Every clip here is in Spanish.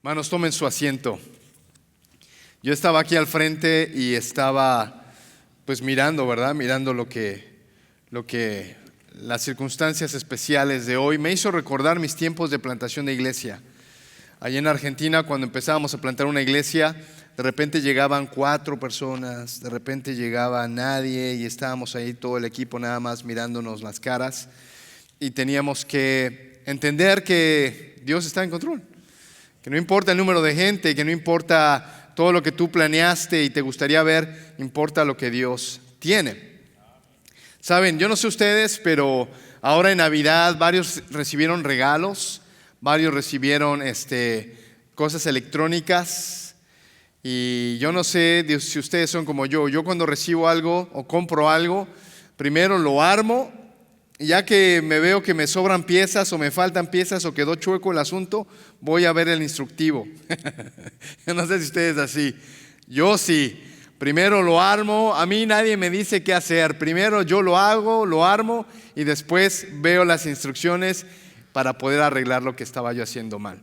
Hermanos, tomen su asiento. Yo estaba aquí al frente y estaba pues mirando, ¿verdad? Mirando las circunstancias especiales de hoy. Me hizo recordar mis tiempos de plantación de iglesia. Allí en Argentina, cuando empezábamos a plantar una iglesia, de repente llegaban 4 personas, de repente llegaba nadie y estábamos ahí todo el equipo nada más mirándonos las caras y teníamos que entender que Dios está en control. Que no importa el número de gente, que no importa todo lo que tú planeaste y te gustaría ver, importa lo que Dios tiene. Saben, yo no sé ustedes, pero ahora en Navidad varios recibieron regalos, varios recibieron cosas electrónicas y yo no sé si ustedes son como yo. Yo cuando recibo algo o compro algo, primero lo armo. Y ya que me veo que me sobran piezas o me faltan piezas o quedó chueco el asunto, voy a ver el instructivo. Yo no sé si ustedes así. Yo sí. Primero lo armo. A mí nadie me dice qué hacer. Primero yo lo hago, lo armo y después veo las instrucciones para poder arreglar lo que estaba yo haciendo mal.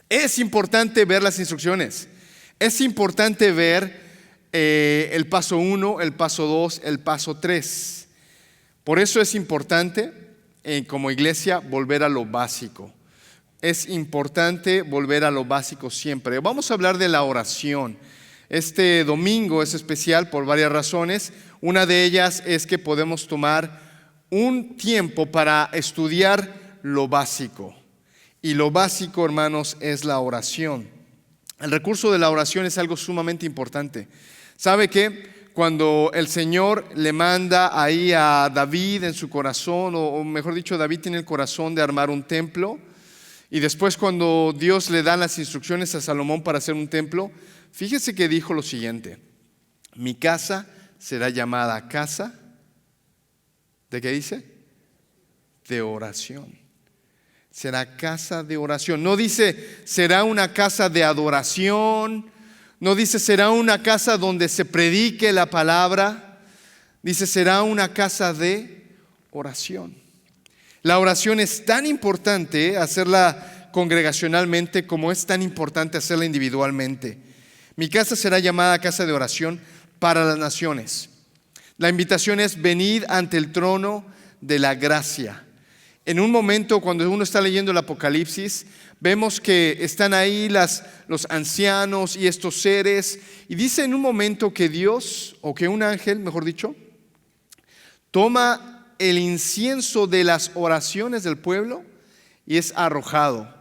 Es importante ver las instrucciones. Es importante ver el paso 1, el paso 2, el paso 3. Por eso es importante como iglesia volver a lo básico. Es importante volver a lo básico siempre. Vamos a hablar de la oración. Este domingo es especial por varias razones. Una de ellas es que podemos tomar un tiempo para estudiar lo básico. Y lo básico, hermanos, es la oración. El recurso de la oración es algo sumamente importante. ¿Sabe qué? Cuando el Señor le manda ahí a David en su corazón, o mejor dicho, David tiene el corazón de armar un templo, y después cuando Dios le da las instrucciones a Salomón para hacer un templo, fíjese que dijo lo siguiente: mi casa será llamada casa, ¿de qué dice? De oración. Será casa de oración. No dice será una casa de adoración. No dice será una casa donde se predique la palabra. Dice será una casa de oración. La oración es tan importante hacerla congregacionalmente como es tan importante hacerla individualmente. Mi casa será llamada casa de oración para las naciones. La invitación es venid ante el trono de la gracia. En un momento cuando uno está leyendo el Apocalipsis, vemos que están ahí los ancianos y estos seres, y dice en un momento que Dios, o que un ángel, mejor dicho, toma el incienso de las oraciones del pueblo y es arrojado.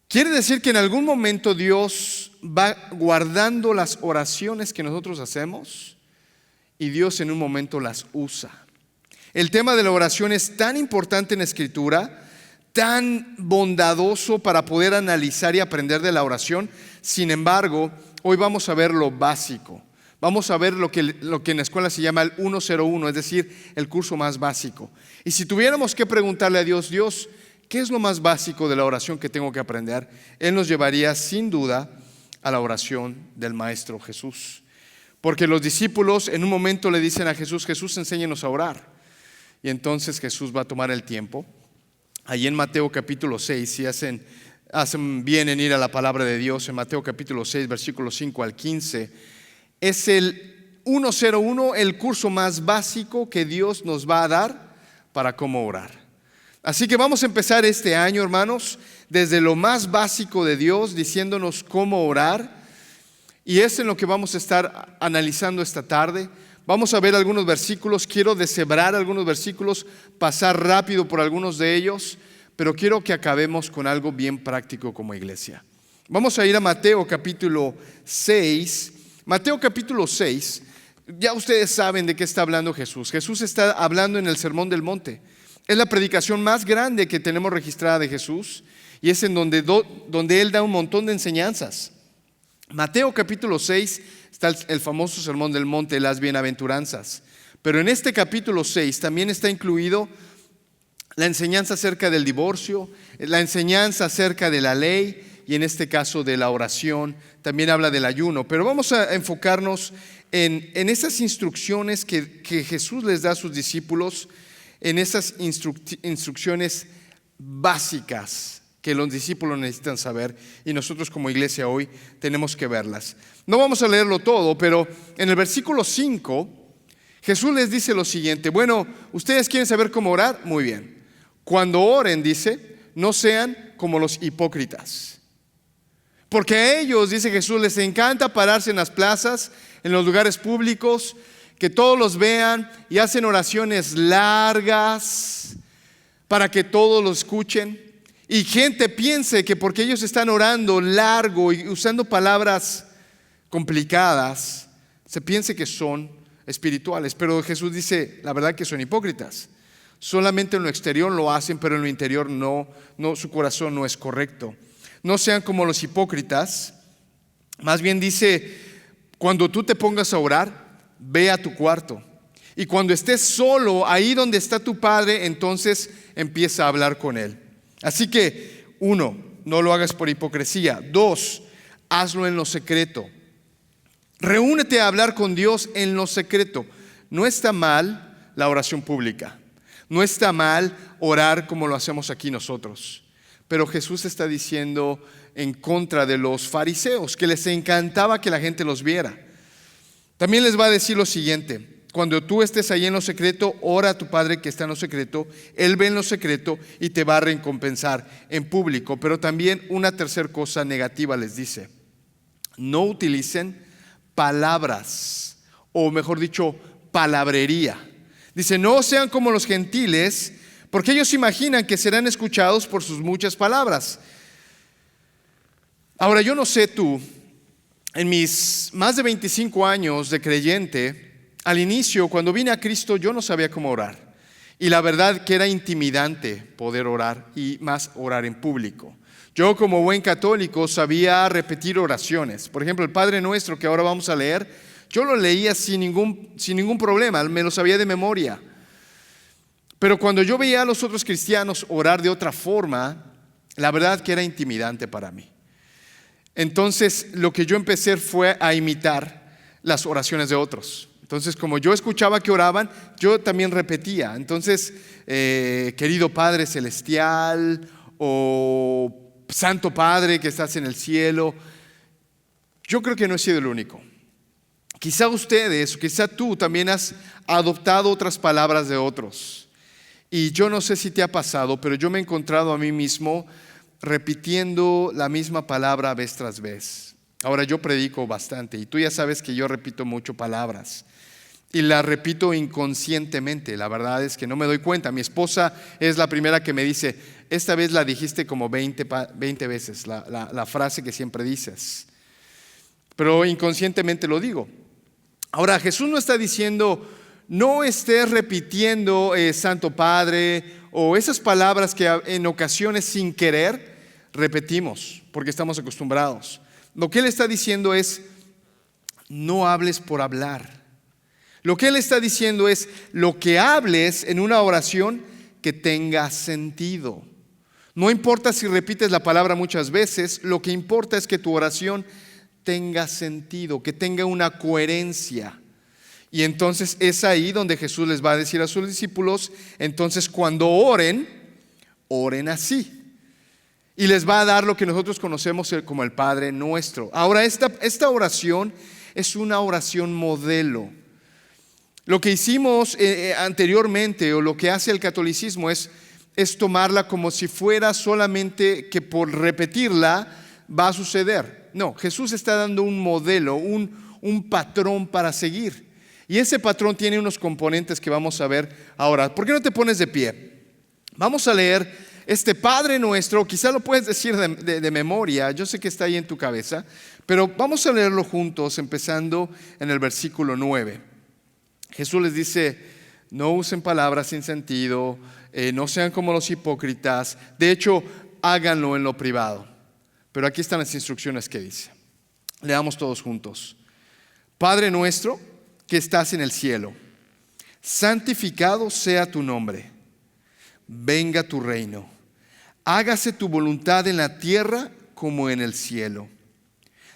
Quiere decir que en algún momento Dios va guardando las oraciones que nosotros hacemos y Dios en un momento las usa. El tema de la oración es tan importante en la Escritura, tan bondadoso para poder analizar y aprender de la oración. Sin embargo, hoy vamos a ver lo básico. Vamos a ver lo que en la escuela se llama el 101, es decir, el curso más básico. Y si tuviéramos que preguntarle a Dios, Dios, ¿qué es lo más básico de la oración que tengo que aprender? Él nos llevaría sin duda a la oración del Maestro Jesús. Porque los discípulos en un momento le dicen a Jesús, Jesús, enséñanos a orar. Y entonces Jesús va a tomar el tiempo. Allí en Mateo capítulo 6, si hacen bien en ir a la palabra de Dios, en Mateo capítulo 6, versículos 5 al 15, es el 101, el curso más básico que Dios nos va a dar para cómo orar. Así que vamos a empezar este año, hermanos, desde lo más básico de Dios, diciéndonos cómo orar. Y es en lo que vamos a estar analizando esta tarde. Vamos a ver algunos versículos, quiero deshebrar algunos versículos, pasar rápido por algunos de ellos, pero quiero que acabemos con algo bien práctico como iglesia. Vamos a ir a Mateo capítulo 6. Mateo capítulo 6, ya ustedes saben de qué está hablando Jesús. Jesús está hablando en el Sermón del Monte. Es la predicación más grande que tenemos registrada de Jesús y es en donde Él da un montón de enseñanzas. Mateo capítulo 6 está el famoso Sermón del Monte, las bienaventuranzas. Pero en este capítulo 6 también está incluido la enseñanza acerca del divorcio, la enseñanza acerca de la ley y en este caso de la oración. También habla del ayuno. Pero vamos a enfocarnos en esas instrucciones que Jesús les da a sus discípulos, en esas instrucciones básicas que que los discípulos necesitan saber y nosotros como iglesia hoy tenemos que verlas. No vamos a leerlo todo, pero en el versículo 5 Jesús les dice lo siguiente: bueno, ¿ustedes quieren saber cómo orar? Muy bien. Cuando oren, dice, no sean como los hipócritas. Porque a ellos, dice Jesús, les encanta pararse en las plazas, en los lugares públicos, que todos los vean y hacen oraciones largas para que todos lo escuchen. Y gente piense que porque ellos están orando largo y usando palabras complicadas, se piense que son espirituales. Pero Jesús dice, la verdad que son hipócritas. Solamente en lo exterior lo hacen, pero en lo interior no, su corazón no es correcto. No sean como los hipócritas. Más bien dice, cuando tú te pongas a orar, ve a tu cuarto. Y cuando estés solo, ahí donde está tu Padre, entonces empieza a hablar con Él. Así que, 1, no lo hagas por hipocresía. 2, hazlo en lo secreto. Reúnete a hablar con Dios en lo secreto. No está mal la oración pública. No está mal orar como lo hacemos aquí nosotros. Pero Jesús está diciendo en contra de los fariseos, que les encantaba que la gente los viera. También les va a decir lo siguiente: cuando tú estés ahí en lo secreto, ora a tu Padre que está en lo secreto. Él ve en lo secreto y te va a recompensar en público. Pero también una tercera cosa negativa les dice: no utilicen palabras, o mejor dicho, palabrería. Dice, no sean como los gentiles, porque ellos imaginan que serán escuchados por sus muchas palabras. Ahora, yo no sé tú, en mis más de 25 años de creyente, al inicio, cuando vine a Cristo, yo no sabía cómo orar. Y la verdad que era intimidante poder orar, y más orar en público. Yo, como buen católico, sabía repetir oraciones. Por ejemplo, el Padre Nuestro que ahora vamos a leer, yo lo leía sin ningún problema, me lo sabía de memoria. Pero cuando yo veía a los otros cristianos orar de otra forma, la verdad que era intimidante para mí. Entonces lo que yo empecé fue a imitar las oraciones de otros. Entonces, como yo escuchaba que oraban, yo también repetía. Entonces, querido Padre Celestial, o Santo Padre que estás en el cielo. Yo creo que no he sido el único. Quizá ustedes, quizá tú también has adoptado otras palabras de otros. Y yo no sé si te ha pasado, pero yo me he encontrado a mí mismo repitiendo la misma palabra vez tras vez. Ahora, yo predico bastante y tú ya sabes que yo repito mucho palabras y las repito inconscientemente. La verdad es que no me doy cuenta. Mi esposa es la primera que me dice, esta vez la dijiste como 20 veces, la frase que siempre dices. Pero inconscientemente lo digo. Ahora, Jesús no está diciendo, no estés repitiendo Santo Padre o esas palabras que en ocasiones sin querer repetimos porque estamos acostumbrados. Lo que Él está diciendo es, no hables por hablar. Lo que Él está diciendo es, lo que hables en una oración que tenga sentido. No importa si repites la palabra muchas veces, lo que importa es que tu oración tenga sentido, que tenga una coherencia. Y entonces es ahí donde Jesús les va a decir a sus discípulos, entonces cuando oren, oren así. Y les va a dar lo que nosotros conocemos como el Padre Nuestro. Ahora, esta oración es una oración modelo. Lo que hicimos anteriormente, o lo que hace el catolicismo, es tomarla como si fuera solamente que por repetirla va a suceder. No, Jesús está dando un modelo, un patrón para seguir. Y ese patrón tiene unos componentes que vamos a ver ahora. ¿Por qué no te pones de pie? Vamos a leer este Padre Nuestro. Quizá lo puedes decir de memoria, yo sé que está ahí en tu cabeza, pero vamos a leerlo juntos, empezando en el versículo 9. Jesús les dice, no usen palabras sin sentido, no sean como los hipócritas. De hecho, háganlo en lo privado. Pero aquí están las instrucciones que dice. Leamos todos juntos. Padre nuestro que estás en el cielo, santificado sea tu nombre. Venga tu reino. Hágase tu voluntad en la tierra como en el cielo.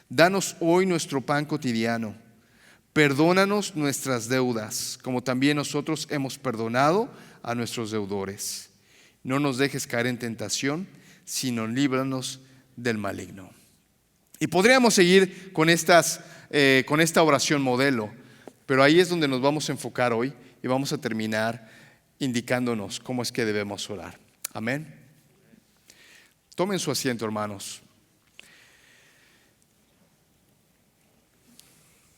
Danos hoy nuestro pan cotidiano. Perdónanos nuestras deudas, como también nosotros hemos perdonado a nuestros deudores. No nos dejes caer en tentación, sino líbranos del maligno. Y podríamos seguir con esta oración modelo, pero ahí es donde nos vamos a enfocar hoy y vamos a terminar indicándonos cómo es que debemos orar. Amén. Tomen su asiento, hermanos.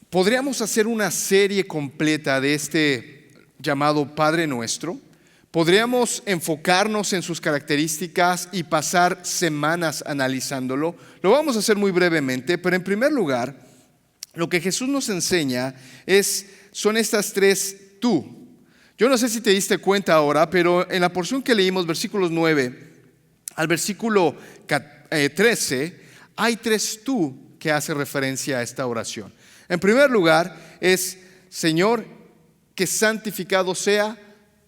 Podríamos hacer una serie completa de este llamado Padre Nuestro. Podríamos enfocarnos en sus características y pasar semanas analizándolo. Lo vamos a hacer muy brevemente, pero en primer lugar, lo que Jesús nos enseña son estas tres tú. Yo no sé si te diste cuenta ahora, pero en la porción que leímos, versículos 9 al versículo 13, hay tres tú que hace referencia a esta oración. En primer lugar es: Señor, que santificado sea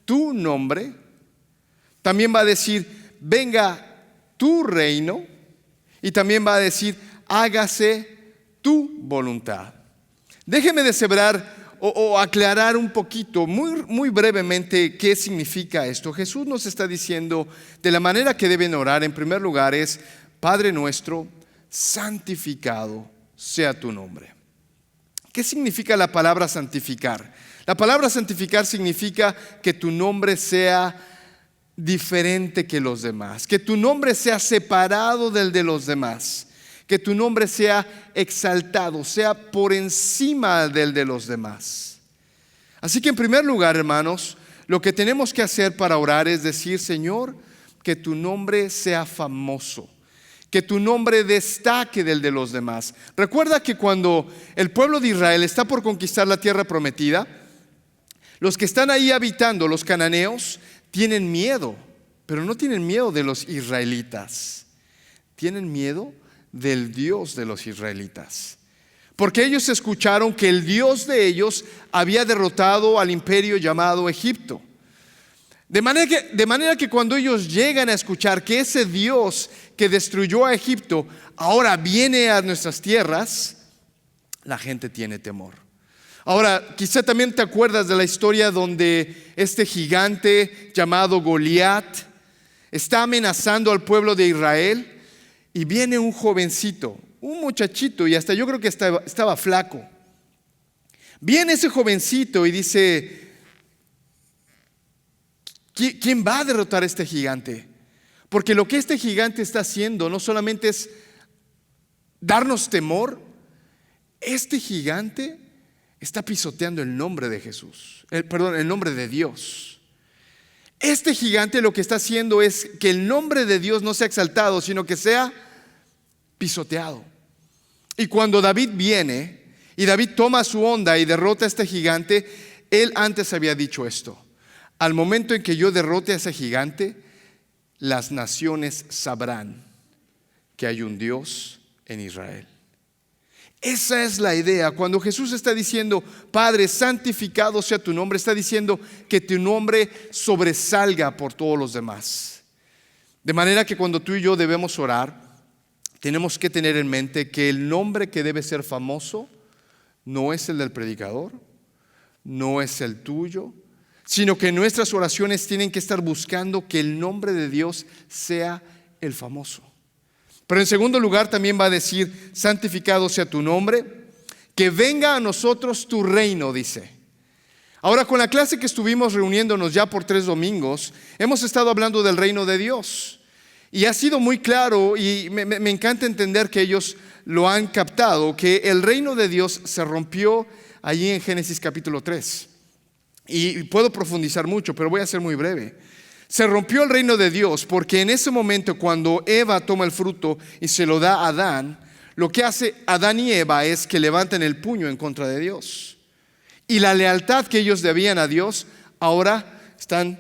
tu nombre. También va a decir: venga tu reino. Y también va a decir: hágase tu voluntad. Déjeme deshebrar o aclarar un poquito, muy brevemente, qué significa esto. Jesús nos está diciendo de la manera que deben orar. En primer lugar es: Padre nuestro, santificado sea tu nombre. ¿Qué significa la palabra santificar? La palabra santificar significa que tu nombre sea diferente que los demás, que tu nombre sea separado del de los demás, que tu nombre sea exaltado, sea por encima del de los demás. Así que en primer lugar, hermanos, lo que tenemos que hacer para orar es decir: Señor, que tu nombre sea famoso, que tu nombre destaque del de los demás. Recuerda que cuando el pueblo de Israel está por conquistar la tierra prometida, los que están ahí habitando, los cananeos, tienen miedo, pero no tienen miedo de los israelitas, tienen miedo del Dios de los israelitas, porque ellos escucharon que el Dios de ellos había derrotado al imperio llamado Egipto. De manera que cuando ellos llegan a escuchar que ese Dios que destruyó a Egipto ahora viene a nuestras tierras, la gente tiene temor. Ahora, quizá también te acuerdas de la historia donde este gigante llamado Goliat está amenazando al pueblo de Israel, y viene un jovencito, un muchachito, y hasta yo creo que estaba flaco. Viene ese jovencito y dice: ¿quién va a derrotar a este gigante? Porque lo que este gigante está haciendo no solamente es darnos temor, este gigante está pisoteando el nombre de Jesús, el nombre de Dios. Este gigante lo que está haciendo es que el nombre de Dios no sea exaltado, sino que sea pisoteado. Y cuando David viene y David toma su onda y derrota a este gigante, él antes había dicho esto: al momento en que yo derrote a ese gigante, las naciones sabrán que hay un Dios en Israel. Esa es la idea. Cuando Jesús está diciendo: Padre, santificado sea tu nombre, está diciendo que tu nombre sobresalga por todos los demás. De manera que cuando tú y yo debemos orar, tenemos que tener en mente que el nombre que debe ser famoso no es el del predicador, no es el tuyo, sino que nuestras oraciones tienen que estar buscando que el nombre de Dios sea el famoso. Pero en segundo lugar también va a decir: santificado sea tu nombre, que venga a nosotros tu reino, dice. Ahora, con la clase que estuvimos reuniéndonos ya por 3 domingos, hemos estado hablando del reino de Dios. Y ha sido muy claro, y me encanta entender que ellos lo han captado, que el reino de Dios se rompió allí en Génesis capítulo 3. Y puedo profundizar mucho, pero voy a ser muy breve. Se rompió el reino de Dios porque en ese momento, cuando Eva toma el fruto y se lo da a Adán, lo que hace Adán y Eva es que levantan el puño en contra de Dios. Y la lealtad que ellos debían a Dios, ahora están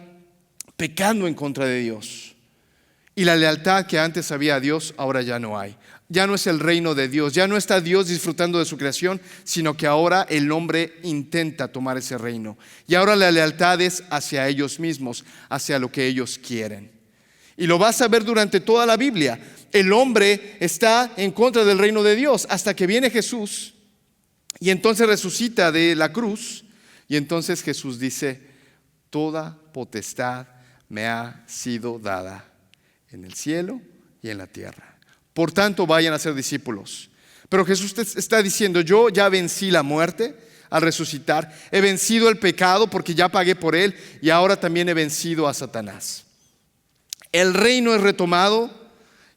pecando en contra de Dios. Y la lealtad que antes había a Dios, ahora ya no hay. Ya no es el reino de Dios, ya no está Dios disfrutando de su creación, sino que ahora el hombre intenta tomar ese reino. Y ahora la lealtad es hacia ellos mismos, hacia lo que ellos quieren. Y lo vas a ver durante toda la Biblia. El hombre está en contra del reino de Dios hasta que viene Jesús, y entonces resucita de la cruz, y entonces Jesús dice: toda potestad me ha sido dada en el cielo y en la tierra. Por tanto, vayan a ser discípulos. Pero Jesús está diciendo, yo ya vencí la muerte al resucitar, he vencido el pecado porque ya pagué por él, y ahora también he vencido a Satanás. El reino es retomado,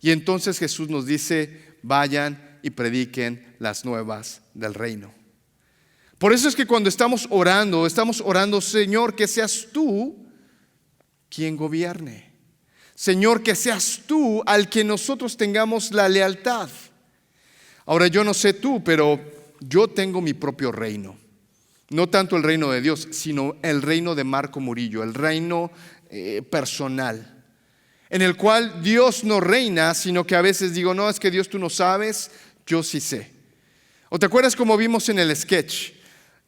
y entonces Jesús nos dice, vayan y prediquen las nuevas del reino. Por eso es que cuando estamos orando, Señor, que seas tú quien gobierne. Señor, que seas tú al que nosotros tengamos la lealtad. Ahora, yo no sé tú, pero yo tengo mi propio reino. No tanto el reino de Dios, sino el reino de Marco Murillo, el reino personal, en el cual Dios no reina, sino que a veces digo, no, es que Dios tú no sabes, yo sí sé. ¿O te acuerdas como vimos en el sketch?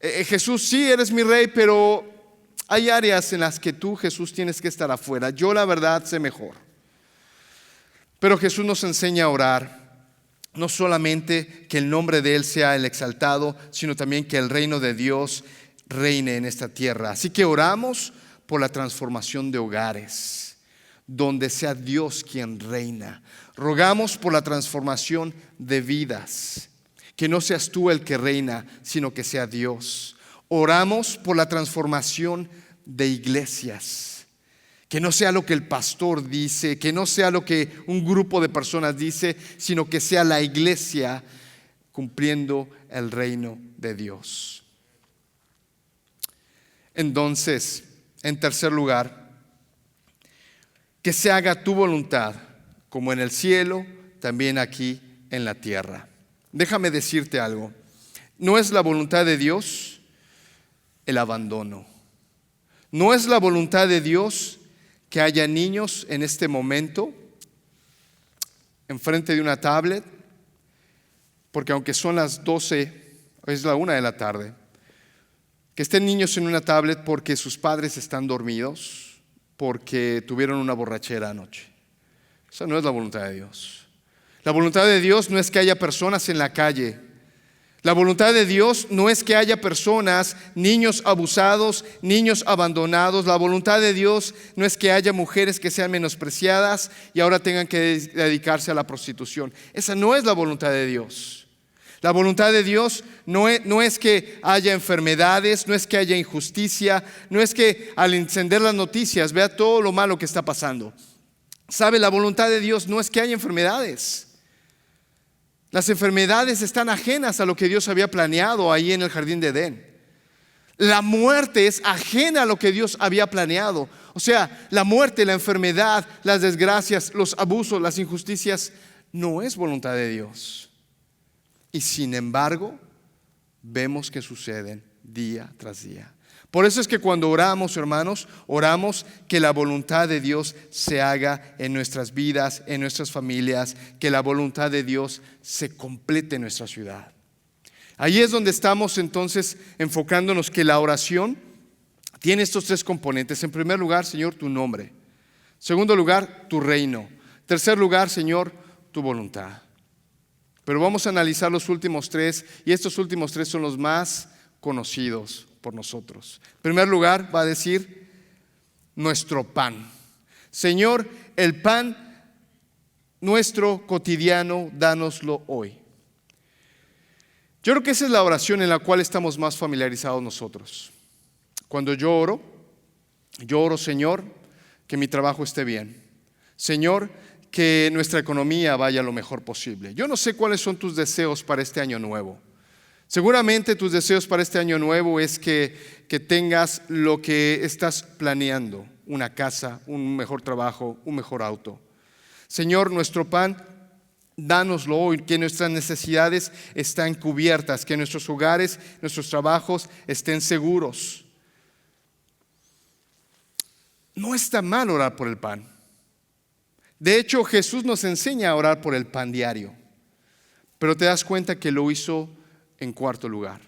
Jesús, sí, eres mi rey, pero hay áreas en las que tú, Jesús, tienes que estar afuera. Yo la verdad sé mejor. Pero Jesús nos enseña a orar. No solamente que el nombre de Él sea el exaltado, sino también que el reino de Dios reine en esta tierra. Así que oramos por la transformación de hogares, donde sea Dios quien reina. Rogamos por la transformación de vidas, que no seas tú el que reina, sino que sea Dios. Oramos por la transformación de iglesias. Que no sea lo que el pastor dice, que no sea lo que un grupo de personas dice, sino que sea la iglesia cumpliendo el reino de Dios. Entonces, en tercer lugar, que se haga tu voluntad, como en el cielo, también aquí en la tierra. Déjame decirte algo, no es la voluntad de Dios el abandono. No es la voluntad de Dios que haya niños en este momento enfrente de una tablet, porque aunque son las 12, es la 1 de la tarde, que estén niños en una tablet porque sus padres están dormidos, porque tuvieron una borrachera anoche. Esa no es la voluntad de Dios. La voluntad de Dios no es que haya personas en la calle. La voluntad de Dios no es que haya personas, niños abusados, niños abandonados. La voluntad de Dios no es que haya mujeres que sean menospreciadas y ahora tengan que dedicarse a la prostitución. Esa no es la voluntad de Dios. La voluntad de Dios no es que haya enfermedades, no es que haya injusticia, no es que al encender las noticias vea todo lo malo que está pasando. ¿Sabe? La voluntad de Dios no es que haya enfermedades. Las enfermedades están ajenas a lo que Dios había planeado ahí en el jardín de Edén. La muerte es ajena a lo que Dios había planeado. O sea, la muerte, la enfermedad, las desgracias, los abusos, las injusticias, no es voluntad de Dios. Y sin embargo, vemos que suceden día tras día. Por eso es que cuando oramos, hermanos, oramos que la voluntad de Dios se haga en nuestras vidas, en nuestras familias, que la voluntad de Dios se complete en nuestra ciudad. Ahí es donde estamos entonces enfocándonos que la oración tiene estos tres componentes. En primer lugar, Señor, tu nombre. En segundo lugar, tu reino. En tercer lugar, Señor, tu voluntad. Pero vamos a analizar los últimos tres, y estos últimos tres son los más conocidos por nosotros. En primer lugar, va a decir nuestro pan. Señor, el pan nuestro cotidiano, dánoslo hoy. Yo creo que esa es la oración en la cual estamos más familiarizados nosotros. Cuando yo oro, Señor, que mi trabajo esté bien. Señor, que nuestra economía vaya lo mejor posible. Yo no sé cuáles son tus deseos para este año nuevo. Seguramente tus deseos para este año nuevo es que tengas lo que estás planeando, una casa, un mejor trabajo, un mejor auto. Señor, nuestro pan, dánoslo hoy, que nuestras necesidades estén cubiertas, que nuestros hogares, nuestros trabajos estén seguros. No está mal orar por el pan. De hecho, Jesús nos enseña a orar por el pan diario, pero te das cuenta que lo hizo en cuarto lugar.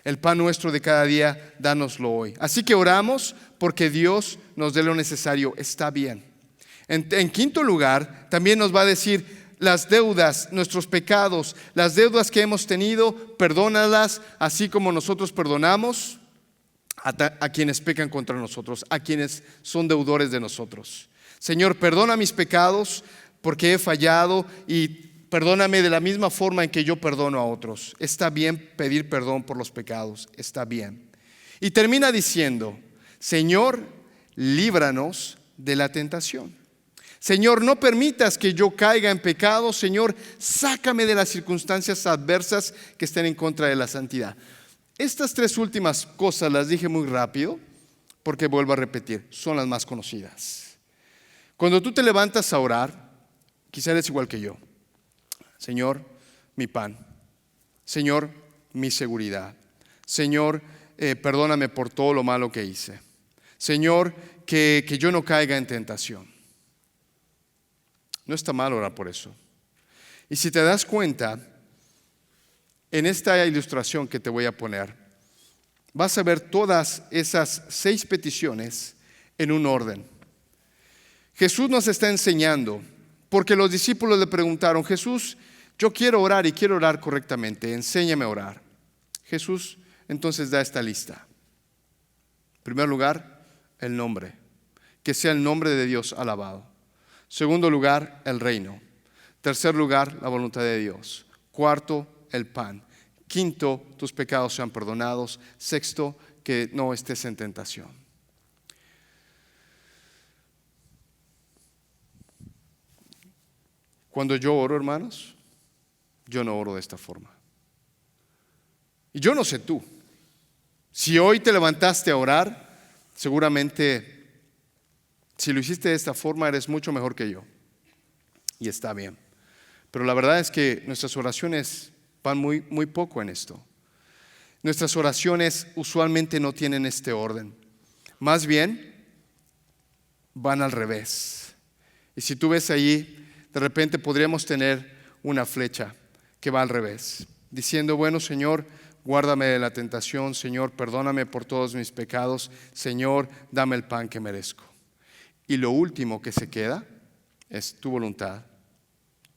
El pan nuestro de cada día, dánoslo hoy. Así que oramos porque Dios nos dé lo necesario. Está bien. En quinto lugar, también nos va a decir las deudas, nuestros pecados, las deudas que hemos tenido, perdónalas, así como nosotros perdonamos a quienes pecan contra nosotros, a quienes son deudores de nosotros. Señor, perdona mis pecados, porque he fallado y perdóname de la misma forma en que yo perdono a otros. Está bien pedir perdón por los pecados, está bien. Y termina diciendo, Señor, líbranos de la tentación. Señor, no permitas que yo caiga en pecado. Señor, sácame de las circunstancias adversas que estén en contra de la santidad. Estas tres últimas cosas las dije muy rápido porque vuelvo a repetir, son las más conocidas. Cuando tú te levantas a orar, quizá eres igual que yo. Señor, mi pan. Señor, mi seguridad. Señor, perdóname por todo lo malo que hice. Señor, que yo no caiga en tentación. No está mal orar por eso. Y si te das cuenta, en esta ilustración que te voy a poner, vas a ver todas esas 6 peticiones en un orden. Jesús nos está enseñando, porque los discípulos le preguntaron, Jesús, yo quiero orar y quiero orar correctamente, enséñame a orar. Jesús entonces da esta lista. En primer lugar, el nombre, que sea el nombre de Dios alabado. Segundo lugar, el reino. Tercer lugar, la voluntad de Dios. Cuarto, el pan. Quinto, tus pecados sean perdonados. Sexto, que no estés en tentación. Cuando yo oro, hermanos, yo no oro de esta forma. Y yo no sé tú. Si hoy te levantaste a orar, seguramente si lo hiciste de esta forma eres mucho mejor que yo. Y está bien. Pero la verdad es que nuestras oraciones van muy poco en esto. Nuestras oraciones usualmente no tienen este orden. Más bien, van al revés. Y si tú ves allí, de repente podríamos tener una flecha que va al revés, diciendo, bueno, Señor, guárdame de la tentación. Señor, perdóname por todos mis pecados. Señor, dame el pan que merezco. Y lo último que se queda es tu voluntad,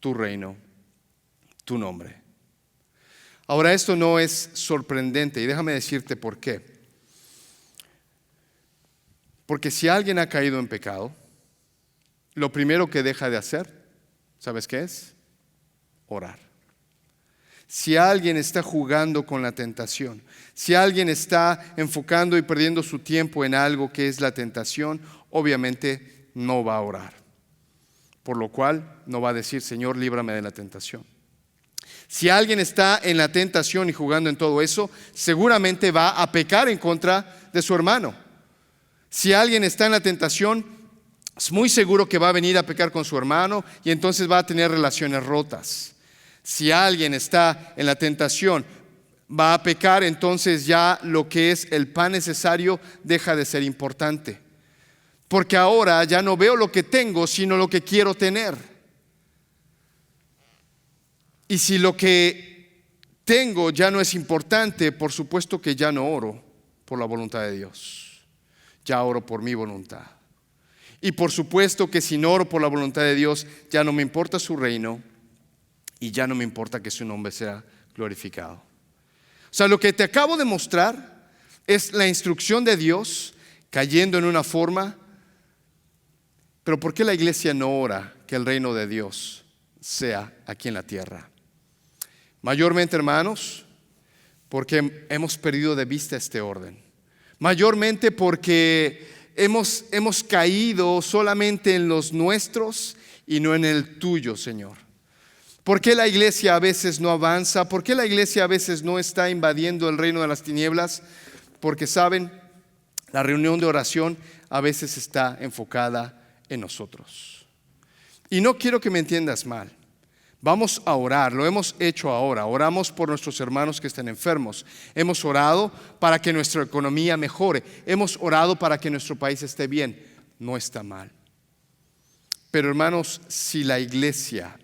tu reino, tu nombre. Ahora, esto no es sorprendente y déjame decirte por qué. Porque si alguien ha caído en pecado, lo primero que deja de hacer, ¿sabes qué es? Orar. Si alguien está jugando con la tentación, si alguien está enfocando y perdiendo su tiempo en algo que es la tentación, obviamente no va a orar. Por lo cual no va a decir, Señor, líbrame de la tentación. Si alguien está en la tentación y jugando en todo eso, seguramente va a pecar en contra de su hermano. Si alguien está en la tentación, es muy seguro que va a venir a pecar con su hermano y entonces va a tener relaciones rotas. Si alguien está en la tentación, va a pecar, entonces ya lo que es el pan necesario deja de ser importante. Porque ahora ya no veo lo que tengo, sino lo que quiero tener. Y si lo que tengo ya no es importante, por supuesto que ya no oro por la voluntad de Dios. Ya oro por mi voluntad. Y por supuesto que si no oro por la voluntad de Dios, ya no me importa su reino y ya no me importa que su nombre sea glorificado. O sea, lo que te acabo de mostrar es la instrucción de Dios cayendo en una forma. Pero ¿por qué la iglesia no ora que el reino de Dios sea aquí en la tierra? Mayormente, hermanos, porque hemos perdido de vista este orden. Mayormente porque hemos caído solamente en los nuestros y no en el tuyo, Señor. ¿Por qué la iglesia a veces no avanza? ¿Por qué la iglesia a veces no está invadiendo el reino de las tinieblas? Porque saben, la reunión de oración a veces está enfocada en nosotros. Y no quiero que me entiendas mal. Vamos a orar, lo hemos hecho ahora. Oramos por nuestros hermanos que estén enfermos. Hemos orado para que nuestra economía mejore. Hemos orado para que nuestro país esté bien. No está mal. Pero hermanos, si la iglesia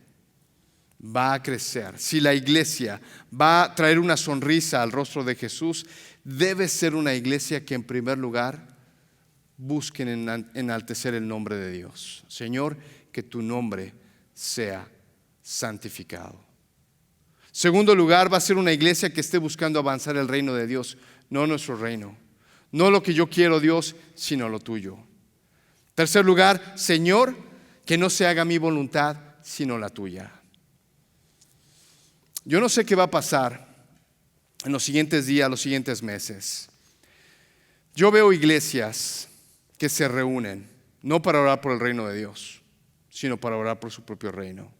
va a crecer, si la iglesia va a traer una sonrisa al rostro de Jesús, debe ser una iglesia que en primer lugar busquen enaltecer el nombre de Dios. Señor, que tu nombre sea santificado. Segundo lugar, va a ser una iglesia que esté buscando avanzar el reino de Dios, no nuestro reino, no lo que yo quiero, Dios, sino lo tuyo. Tercer lugar, Señor, que no se haga mi voluntad, sino la tuya. Yo no sé qué va a pasar en los siguientes días, los siguientes meses. Yo veo iglesias que se reúnen, no para orar por el reino de Dios, sino para orar por su propio reino.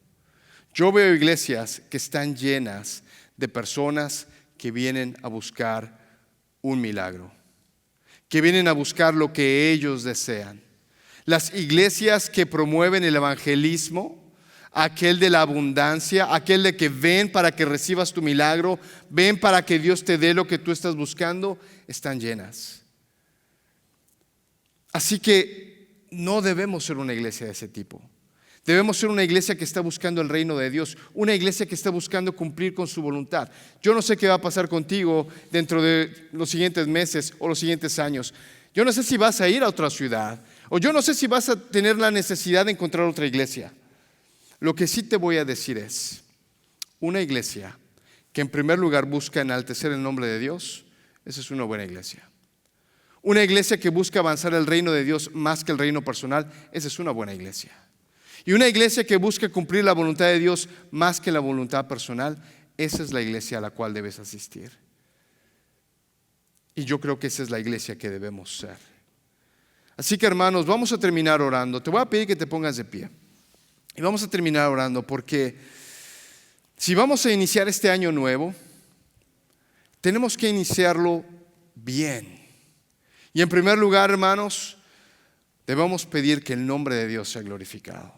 Yo veo iglesias que están llenas de personas que vienen a buscar un milagro, que vienen a buscar lo que ellos desean. Las iglesias que promueven el evangelismo, aquel de la abundancia, aquel de que ven para que recibas tu milagro, ven para que Dios te dé lo que tú estás buscando, están llenas. Así que no debemos ser una iglesia de ese tipo. Debemos ser una iglesia que está buscando el reino de Dios, una iglesia que está buscando cumplir con su voluntad. Yo no sé qué va a pasar contigo dentro de los siguientes meses o los siguientes años. Yo no sé si vas a ir a otra ciudad, o yo no sé si vas a tener la necesidad de encontrar otra iglesia. Lo que sí te voy a decir es, una iglesia que en primer lugar busca enaltecer el nombre de Dios, esa es una buena iglesia. Una iglesia que busca avanzar el reino de Dios más que el reino personal, esa es una buena iglesia. Y una iglesia que busca cumplir la voluntad de Dios más que la voluntad personal, esa es la iglesia a la cual debes asistir. Y yo creo que esa es la iglesia que debemos ser. Así que hermanos, vamos a terminar orando. Te voy a pedir que te pongas de pie. Y vamos a terminar orando porque si vamos a iniciar este año nuevo, tenemos que iniciarlo bien. Y en primer lugar, hermanos, debemos pedir que el nombre de Dios sea glorificado.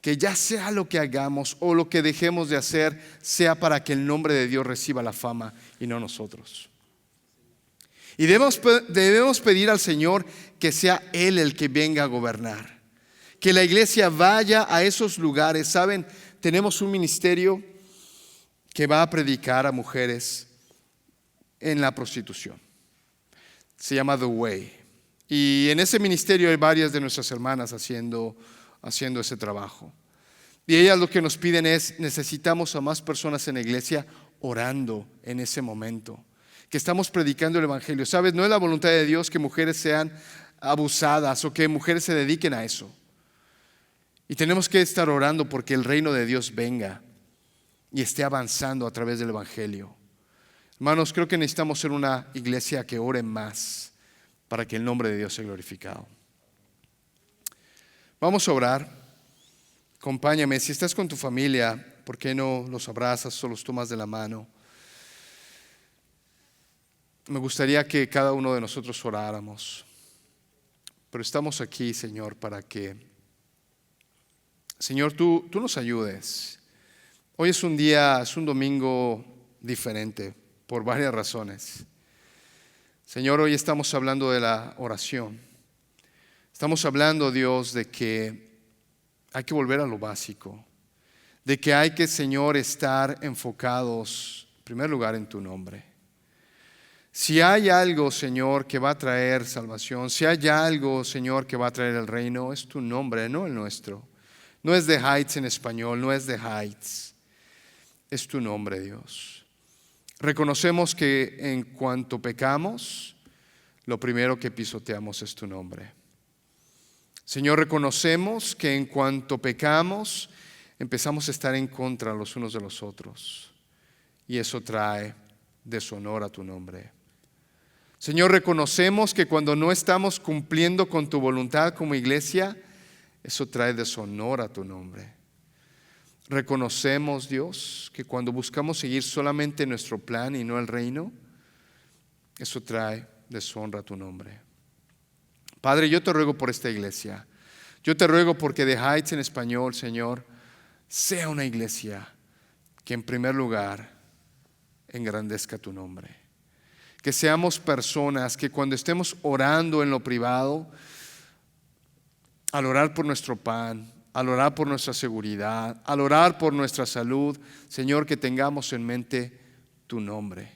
Que ya sea lo que hagamos o lo que dejemos de hacer, sea para que el nombre de Dios reciba la fama y no nosotros. Y debemos pedir al Señor que sea Él el que venga a gobernar. Que la iglesia vaya a esos lugares. Saben, tenemos un ministerio que va a predicar a mujeres en la prostitución. Se llama The Way. Y en ese ministerio hay varias de nuestras hermanas haciendo ese trabajo. Y ellas lo que nos piden es, necesitamos a más personas en la iglesia orando en ese momento, que estamos predicando el evangelio. ¿Sabes? No es la voluntad de Dios que mujeres sean abusadas o que mujeres se dediquen a eso. Y tenemos que estar orando porque el reino de Dios venga y esté avanzando a través del evangelio. Hermanos, creo que necesitamos ser una iglesia que ore más para que el nombre de Dios sea glorificado. Vamos a orar. Acompáñame. Si estás con tu familia, ¿por qué no los abrazas o los tomas de la mano? Me gustaría que cada uno de nosotros oráramos. Pero estamos aquí, Señor, para que, Señor, tú nos ayudes. Hoy es un domingo diferente por varias razones. Señor, hoy estamos hablando de la oración. Estamos hablando, Dios, de que hay que volver a lo básico, de que hay que, Señor, estar enfocados, en primer lugar, en tu nombre. Si hay algo, Señor, que va a traer salvación, si hay algo, Señor, que va a traer el reino, es tu nombre, no el nuestro. No es de Heights en español, no es de Heights. Es tu nombre, Dios. Reconocemos que en cuanto pecamos, lo primero que pisoteamos es tu nombre. Señor, reconocemos que en cuanto pecamos, empezamos a estar en contra los unos de los otros. Y eso trae deshonor a tu nombre. Señor, reconocemos que cuando no estamos cumpliendo con tu voluntad como iglesia, eso trae deshonor a tu nombre. Reconocemos, Dios, que cuando buscamos seguir solamente nuestro plan y no el reino, eso trae deshonra a tu nombre. Padre, yo te ruego por esta iglesia. Yo te ruego porque The Heights en español, Señor, sea una iglesia que en primer lugar engrandezca tu nombre. Que seamos personas que cuando estemos orando en lo privado, al orar por nuestro pan, al orar por nuestra seguridad, al orar por nuestra salud, Señor, que tengamos en mente tu nombre.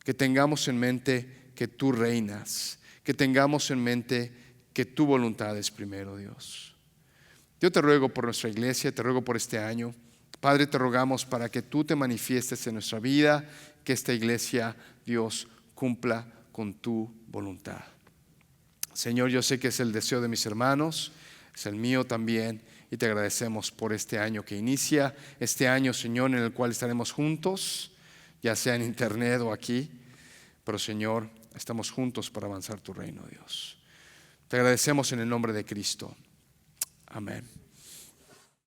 Que tengamos en mente que tú reinas. Que tengamos en mente que tu voluntad es primero, Dios. Yo te ruego por nuestra iglesia, te ruego por este año. Padre, te rogamos para que tú te manifiestes en nuestra vida, que esta iglesia, Dios, cumpla con tu voluntad. Señor, yo sé que es el deseo de mis hermanos, es el mío también, y te agradecemos por este año que inicia, este año, Señor, en el cual estaremos juntos, ya sea en internet o aquí, pero Señor, estamos juntos para avanzar tu reino, Dios. Te agradecemos en el nombre de Cristo. Amén.